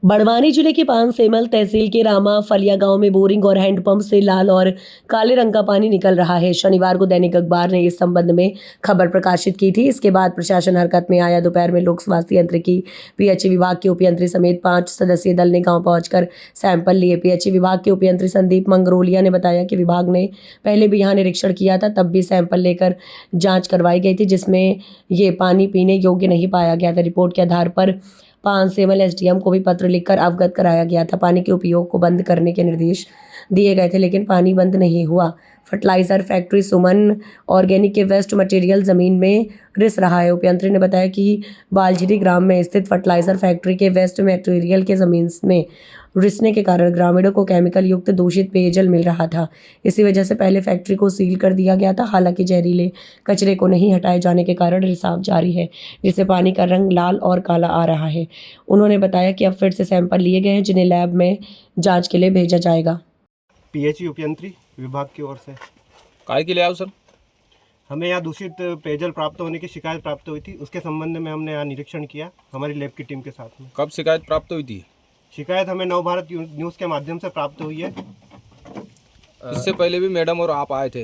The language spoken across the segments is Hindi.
बड़वानी जिले के पानसेमल तहसील के रामा फलिया गांव में बोरिंग और हैंडपंप से लाल और काले रंग का पानी निकल रहा है। शनिवार को दैनिक अखबार ने इस संबंध में खबर प्रकाशित की थी। इसके बाद प्रशासन हरकत में आया। दोपहर में लोक स्वास्थ्य यांत्रिकी पीएचई विभाग के उपयंत्री समेत 5 सदस्यीय दल ने गांव पहुंचकर सैंपल लिए। पीएचई विभाग के उपयंत्री संदीप मंगरोलिया ने बताया कि विभाग ने पहले भी यहाँ निरीक्षण किया था, तब भी सैंपल लेकर जाँच करवाई गई थी, जिसमें ये पानी पीने योग्य नहीं पाया गया था। रिपोर्ट के आधार पर पानसेमल एसडीएम को भी पत्र लिखकर अवगत कराया गया था। पानी के उपयोग को बंद करने के निर्देश दिए गए थे, लेकिन पानी बंद नहीं हुआ। फर्टिलाइजर फैक्ट्री सुमन ऑर्गेनिक के वेस्ट मटेरियल जमीन में रिस रहा है। उपयंत्री ने बताया कि बालझिरी ग्राम में स्थित फर्टिलाइजर फैक्ट्री के वेस्ट मटेरियल के जमीन में रिसने के कारण ग्रामीणों को केमिकल युक्त दूषित पेयजल मिल रहा था। इसी वजह से पहले फैक्ट्री को सील कर दिया गया था। हालांकि जहरीले कचरे को नहीं हटाए जाने के कारण रिसाव जारी है, जिससे पानी का रंग लाल और काला आ रहा है। उन्होंने बताया कि अब फिर से सैंपल लिए गए हैं, जिन्हें लैब में जांच के लिए भेजा जाएगा। पीएचई उपयंत्री विभाग की ओर से काय के लिए आओ सर? हमें यहाँ दूषित पेयजल प्राप्त होने की शिकायत प्राप्त हुई थी। उसके संबंध में हमने यहाँ निरीक्षण किया हमारी लैब की टीम के साथ में। कब शिकायत प्राप्त हुई थी? शिकायत हमें नवभारत न्यूज़ के माध्यम से प्राप्त हुई है। इससे पहले भी मैडम और आप आए थे?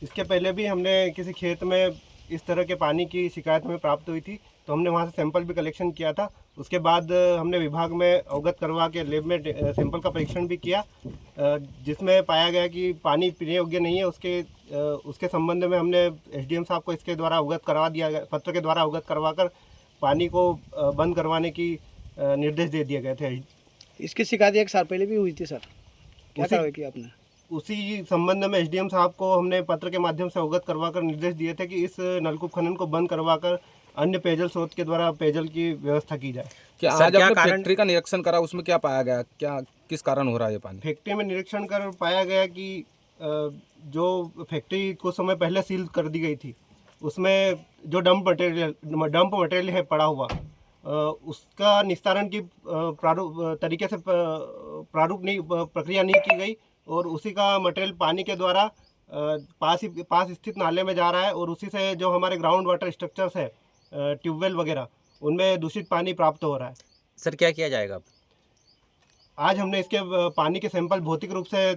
इसके पहले भी हमने किसी खेत में इस तरह के पानी की शिकायत हमें प्राप्त हुई थी, तो हमने वहाँ से सैंपल भी कलेक्शन किया था। उसके बाद हमने विभाग में अवगत करवा के लैब में सैंपल का परीक्षण भी किया, जिसमें पाया गया कि पानी पीने योग्य नहीं है। उसके संबंध में हमने एसडीएम साहब को इसके द्वारा अवगत करवा दिया गया, पत्र के द्वारा अवगत करवाकर पानी को बंद करवाने की निर्देश दे दिए गए थे। इसकी शिकायत 1 साल पहले भी हुई थी सर, क्या कार्रवाई की आपने? उसी संबंध में एसडीएम साहब को हमने पत्र के माध्यम से अवगत करवाकर निर्देश दिए थे कि इस नलकूप खनन को बंद करवाकर अन्य पेयजल स्रोत के द्वारा पेयजल की व्यवस्था की जाए। क्या आज आपने फैक्ट्री का निरीक्षण करा, उसमें क्या पाया गया? क्या किस कारण हो रहा है ये पानी? फैक्ट्री में निरीक्षण कर पाया गया कि जो फैक्ट्री कुछ समय पहले सील कर दी गई थी, उसमें जो डंप मटेरियल है पड़ा हुआ, उसका निस्तारण की तरीके से प्रक्रिया नहीं की गई और उसी का मटेरियल पानी के द्वारा पास स्थित नाले में जा रहा है और उसी से जो हमारे ग्राउंड वाटर स्ट्रक्चर्स है, ट्यूबवेल वगैरह, उनमें दूषित पानी प्राप्त हो रहा है। सर क्या किया जाएगा अब? आज हमने इसके पानी के सैंपल भौतिक रूप से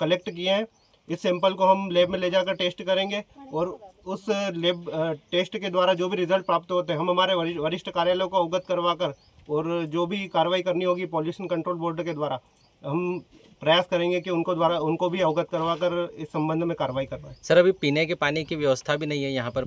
कलेक्ट किए हैं। इस सैंपल को हम लैब में ले जाकर टेस्ट करेंगे और उस लैब टेस्ट के द्वारा जो भी रिजल्ट प्राप्त होते हैं हम हमारे वरिष्ठ कार्यालयों को अवगत करवाकर और जो भी कार्रवाई करनी होगी पॉल्यूशन कंट्रोल बोर्ड के द्वारा हम प्रयास करेंगे कि उनको भी अवगत करवाकर इस संबंध में कार्रवाई करवाएं। सर अभी पीने के पानी की व्यवस्था भी नहीं है यहाँ पर?